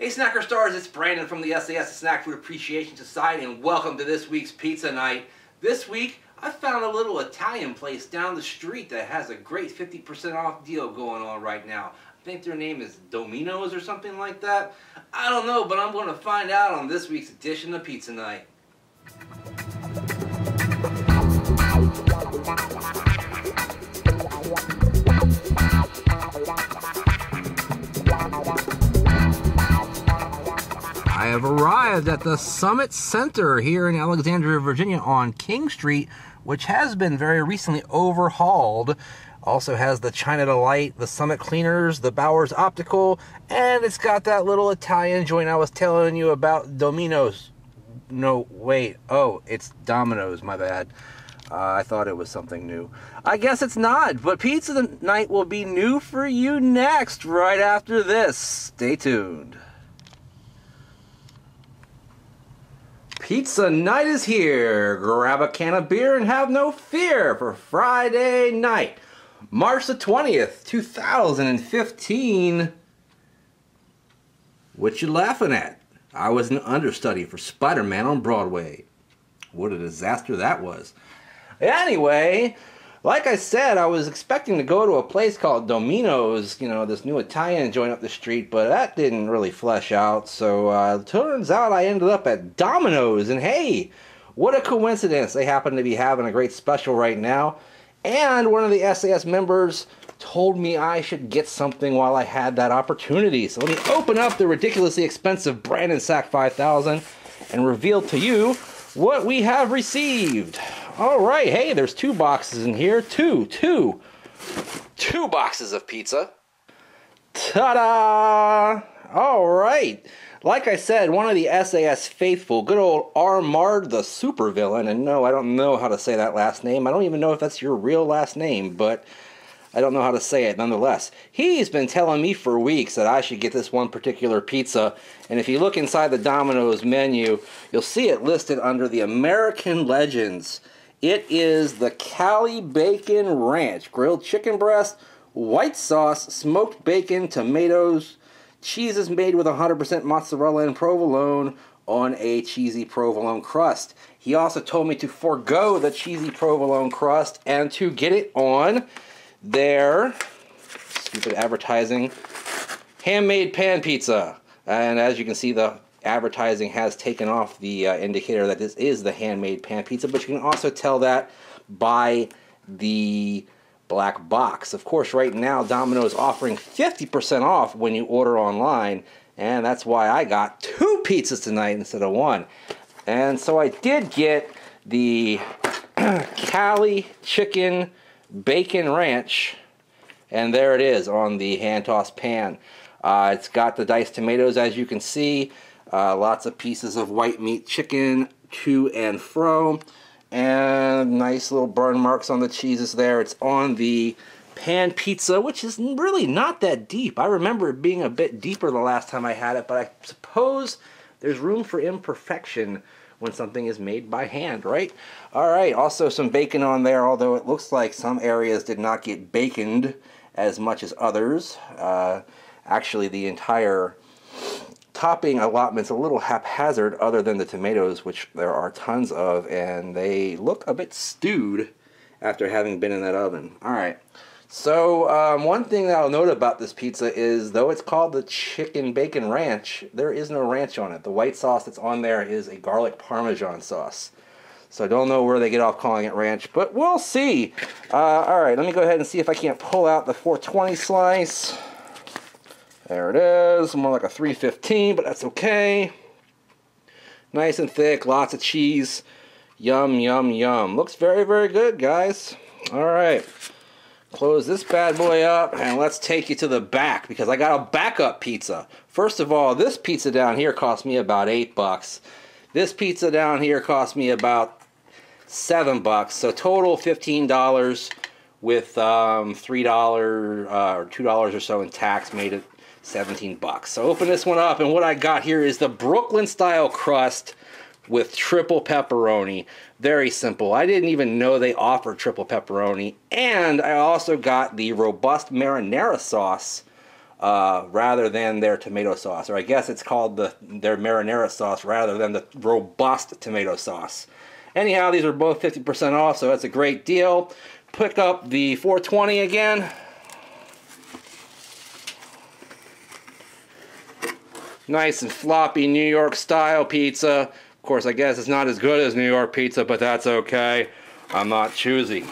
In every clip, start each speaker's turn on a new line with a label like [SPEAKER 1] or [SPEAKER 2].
[SPEAKER 1] Hey Snacker Stars, it's Brandon from the sAs, Snack Food Appreciation Society, and welcome to this week's Pizza Night. This week, I found a little Italian place down the street that has a great 50% off deal going on right now. I think their name is Domino's or something like that. I don't know, but I'm going to find out on this week's edition of Pizza Night. I have arrived at the Summit Center here in Alexandria, Virginia on King Street, which has been very recently overhauled. Also has the China Delight, the Summit Cleaners, the Bowers Optical, and it's got that little Italian joint I was telling you about, Domino's. No, wait. Oh, it's Domino's, my bad. I thought it was something new. I guess it's not, but Pizza Night will be new for you next, right after this. Stay tuned. Pizza Night is here. Grab a can of beer and have no fear for Friday night, March the 20th, 2015. What you laughing at? I was an understudy for Spider-Man on Broadway. What a disaster that was. Anyway, like I said, I was expecting to go to a place called Domino's, you know, this new Italian joint up the street, but that didn't really flesh out. So turns out I ended up at Domino's, and hey, what a coincidence. They happen to be having a great special right now, and one of the sAs members told me I should get something while I had that opportunity. So let me open up the ridiculously expensive Brandon Sack 5000 and reveal to you what we have received. All right, hey, there's two boxes in here. Two boxes of pizza. Ta-da! All right. Like I said, one of the sAs faithful, good old Armard the supervillain, and no, I don't know how to say that last name. I don't even know if that's your real last name, but I don't know how to say it nonetheless. He's been telling me for weeks that I should get this one particular pizza, and if you look inside the Domino's menu, you'll see it listed under the American Legends. It is the Cali Bacon Ranch, grilled chicken breast, white sauce, smoked bacon, tomatoes, cheese is made with 100% mozzarella and provolone on a cheesy provolone crust. He also told me to forego the cheesy provolone crust and to get it on their, stupid advertising, handmade pan pizza. And as you can see, the advertising has taken off the indicator that this is the handmade pan pizza, but you can also tell that by the black box. Of course, right now Domino is offering 50% off when you order online, and that's why I got two pizzas tonight instead of one. And so I did get the Cali Chicken Bacon Ranch, and there it is on the hand-tossed pan. It's got the diced tomatoes, as you can see, lots of pieces of white meat chicken to and fro, and nice little burn marks on the cheeses there. It's on the pan pizza, which is really not that deep. I remember it being a bit deeper the last time I had it, but I suppose there's room for imperfection when something is made by hand, right? All right, also some bacon on there, although it looks like some areas did not get baconed as much as others. Actually, the entire topping allotment's a little haphazard other than the tomatoes, which there are tons of, and they look a bit stewed after having been in that oven. All right, so one thing that I'll note about this pizza is, though it's called the Chicken Bacon Ranch, there is no ranch on it. The white sauce that's on there is a garlic parmesan sauce. So I don't know where they get off calling it ranch, but we'll see. All right, let me go ahead and see if I can't pull out the 420 slice. There it is, more like a 315, but that's okay. Nice and thick, lots of cheese. Yum, yum, yum. Looks very, very good, guys. All right, close this bad boy up, and let's take you to the back, because I got a backup pizza. First of all, this pizza down here cost me about $8. This pizza down here cost me about $7, so total $15 with $3 or $2 or so in tax made it $17. So open this one up, and what I got here is the Brooklyn style crust with triple pepperoni. Very simple. I didn't even know they offered triple pepperoni. And I also got the robust marinara sauce rather than their tomato sauce. Or I guess it's called their marinara sauce rather than the robust tomato sauce. Anyhow, these are both 50% off, so that's a great deal. Pick up the 420 again. Nice and floppy New York style pizza. Of course, I guess it's not as good as New York pizza, but that's okay. I'm not choosy.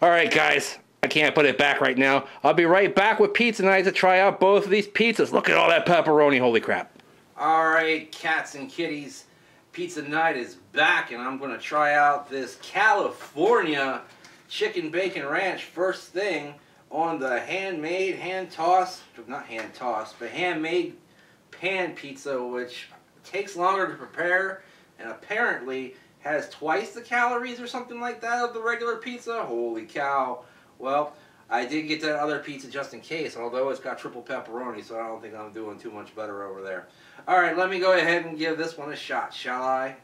[SPEAKER 1] Alright guys, I can't put it back right now. I'll be right back with PizzaNight to try out both of these pizzas. Look at all that pepperoni, holy crap. Alright, cats and kitties, PizzaNight is back and I'm going to try out this California chicken bacon ranch first thing on the handmade, handmade pan pizza, which takes longer to prepare and apparently has twice the calories or something like that of the regular pizza. Holy cow. Well, I did get that other pizza just in case, although it's got triple pepperoni, so I don't think I'm doing too much better over there. Alright, let me go ahead and give this one a shot, shall I?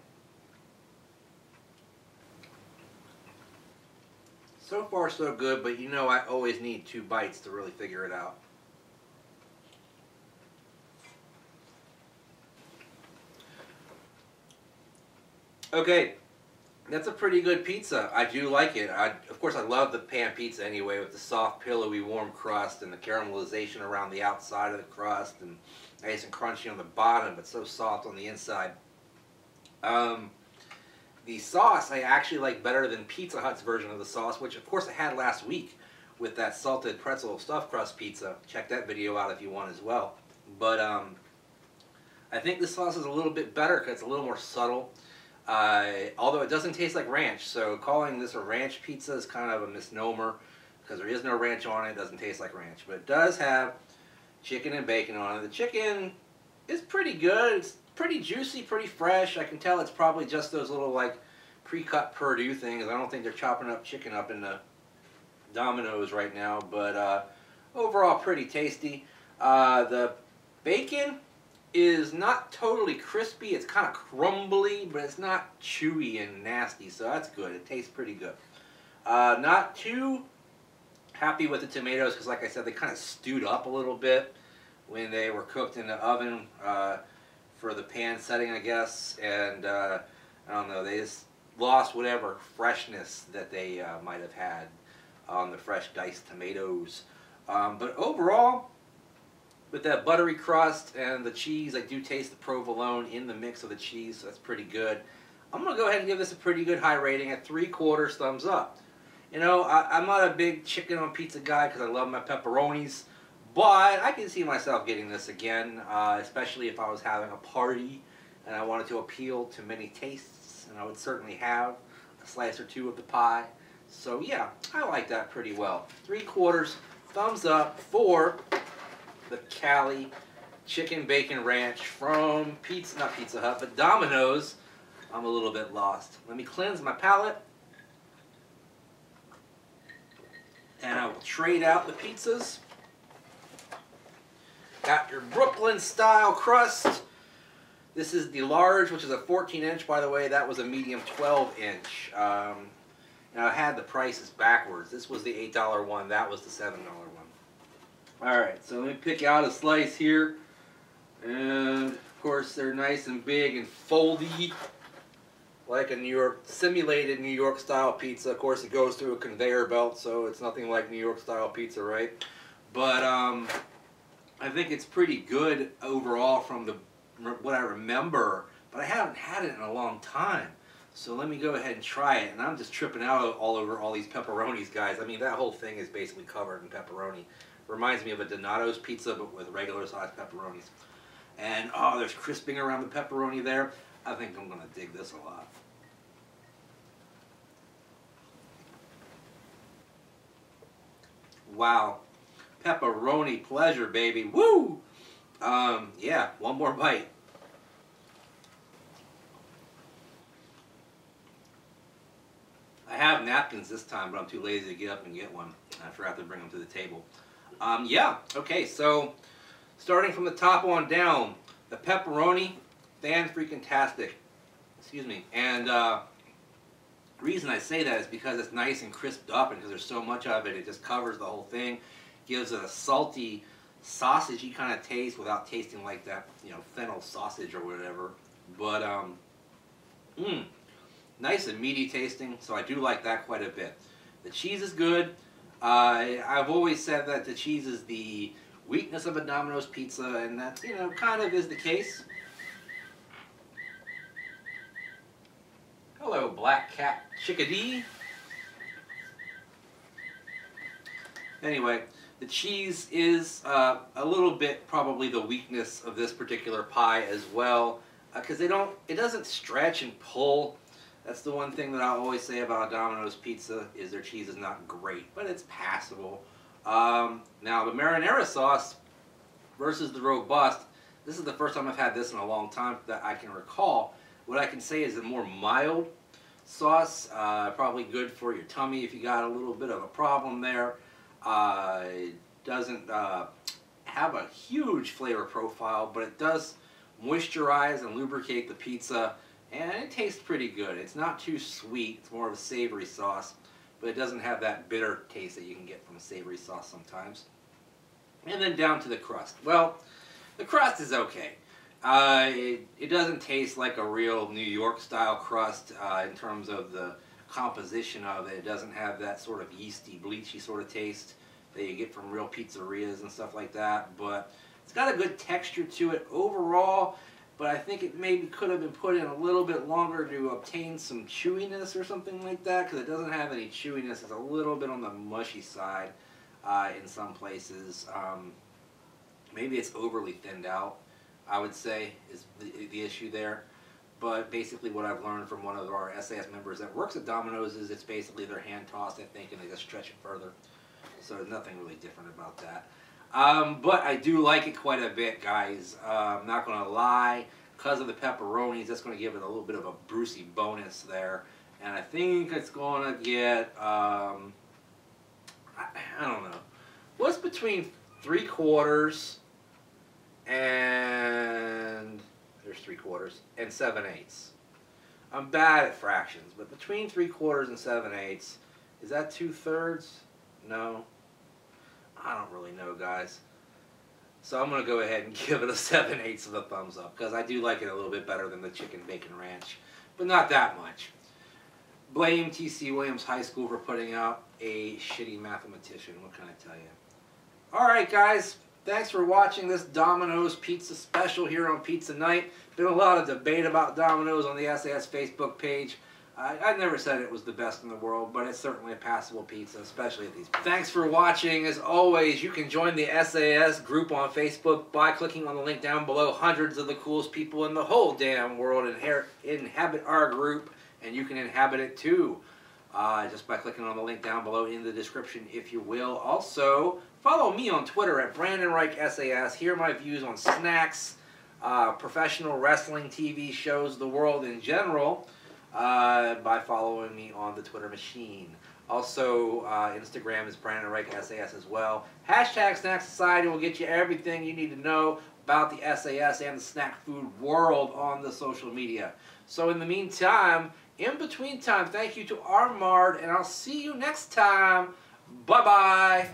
[SPEAKER 1] So far so good, but you know I always need 2 bites to really figure it out. Okay, that's a pretty good pizza. I do like it. Of course, I love the pan pizza anyway, with the soft, pillowy, warm crust and the caramelization around the outside of the crust and nice and crunchy on the bottom, but so soft on the inside. The sauce I actually like better than Pizza Hut's version of the sauce, which of course I had last week with that salted pretzel stuffed crust pizza. Check that video out if you want as well. But I think the sauce is a little bit better because it's a little more subtle. Although it doesn't taste like ranch, so calling this a ranch pizza is kind of a misnomer because there is no ranch on it. It doesn't taste like ranch, but it does have chicken and bacon on it. The chicken is pretty good. It's pretty juicy, pretty fresh. I can tell it's probably just those little like pre-cut Purdue things. I don't think they're chopping up chicken up in the Domino's right now, but overall pretty tasty. The bacon is not totally crispy. It's kind of crumbly, but it's not chewy and nasty, so that's good. It tastes pretty good. Not too happy with the tomatoes because, like I said, they kind of stewed up a little bit when they were cooked in the oven for the pan setting, I guess, and I don't know, they just lost whatever freshness that they might have had on the fresh diced tomatoes. But overall, with that buttery crust and the cheese, I do taste the provolone in the mix of the cheese, so that's pretty good. I'm going to go ahead and give this a pretty good high rating at 3/4 thumbs up. You know, I'm not a big chicken on pizza guy because I love my pepperonis, but I can see myself getting this again, especially if I was having a party and I wanted to appeal to many tastes, and I would certainly have a slice or 2 of the pie. So yeah, I like that pretty well. 3/4 thumbs up for the Cali chicken bacon ranch from not Pizza Hut, but Domino's. I'm a little bit lost. Let me cleanse my palate. And I will trade out the pizzas. Got your Brooklyn style crust. This is the large, which is a 14-inch, by the way. That was a medium 12-inch. Now I had the prices backwards. This was the $8 one. That was the $7 one. Alright, so let me pick out a slice here. And of course they're nice and big and foldy, like a simulated New York style pizza. Of course it goes through a conveyor belt, so it's nothing like New York style pizza, right? But I think it's pretty good overall from what I remember, but I haven't had it in a long time. So let me go ahead and try it. And I'm just tripping out all over all these pepperonis, guys. I mean, that whole thing is basically covered in pepperoni. Reminds me of a Donato's pizza, but with regular sized pepperonis. And oh, there's crisping around the pepperoni there. I think I'm going to dig this a lot. Wow. Pepperoni pleasure, baby. Woo! Yeah, one more bite. I have napkins this time, but I'm too lazy to get up and get one. I forgot to bring them to the table. Yeah, okay, so starting from the top on down, the pepperoni, fan-freaking-tastic. Excuse me. And the reason I say that is because it's nice and crisped up, and because there's so much of it, it just covers the whole thing, gives it a salty sausagey kind of taste without tasting like that, you know, fennel sausage or whatever. But nice and meaty tasting, so I do like that quite a bit. The cheese is good. I've always said that the cheese is the weakness of a Domino's pizza, and that, you know, kind of is the case. Hello, Black Cat Chickadee. Anyway, the cheese is a little bit probably the weakness of this particular pie as well, because it doesn't stretch and pull. That's the one thing that I always say about a Domino's pizza, is their cheese is not great, but it's passable. Now the marinara sauce versus the robust, this is the first time I've had this in a long time that I can recall. What I can say is a more mild sauce, probably good for your tummy if you got a little bit of a problem there. It doesn't have a huge flavor profile, but it does moisturize and lubricate the pizza, and it tastes pretty good. It's not too sweet, it's more of a savory sauce, but it doesn't have that bitter taste that you can get from a savory sauce sometimes. And then down to the crust. Well, the crust is okay. It doesn't taste like a real New York style crust in terms of the composition of it. It doesn't have that sort of yeasty, bleachy sort of taste that you get from real pizzerias and stuff like that, but it's got a good texture to it overall. But I think it maybe could have been put in a little bit longer to obtain some chewiness or something like that, because it doesn't have any chewiness. It's a little bit on the mushy side in some places. Maybe it's overly thinned out, I would say, is the issue there. But basically what I've learned from one of our sAs members that works at Domino's is it's basically their hand tossed, I think, and they just stretch it further. So there's nothing really different about that. But I do like it quite a bit, guys. I'm not going to lie. Because of the pepperonis, that's going to give it a little bit of a Brucey bonus there. And I think it's going to get, I don't know. What's between 3/4 and, there's 3/4, and 7/8. I'm bad at fractions, but between 3/4 and 7/8, is that 2/3? No. I don't really know, guys. So I'm going to go ahead and give it a 7/8 of a thumbs up, because I do like it a little bit better than the chicken bacon ranch, but not that much. Blame T.C. Williams High School for putting out a shitty mathematician. What can I tell you? Alright, guys. Thanks for watching this Domino's Pizza special here on Pizza Night. Been a lot of debate about Domino's on the sAs Facebook page. I never said it was the best in the world, but it's certainly a passable pizza, especially at these prices. Thanks for watching. As always, you can join the sAs group on Facebook by clicking on the link down below. Hundreds of the coolest people in the whole damn world inhabit our group, and you can inhabit it too. Just by clicking on the link down below in the description, if you will. Also, follow me on Twitter at BrandonReichSAS. Hear my views on snacks, professional wrestling, TV shows, the world in general, by following me on the Twitter machine. Also, Instagram is BrandonReichSAS as well. Hashtag Snack Society will get you everything you need to know about the sAs and the snack food world on the social media. So in the meantime, in between time, thank you to Armard, and I'll see you next time. Bye-bye.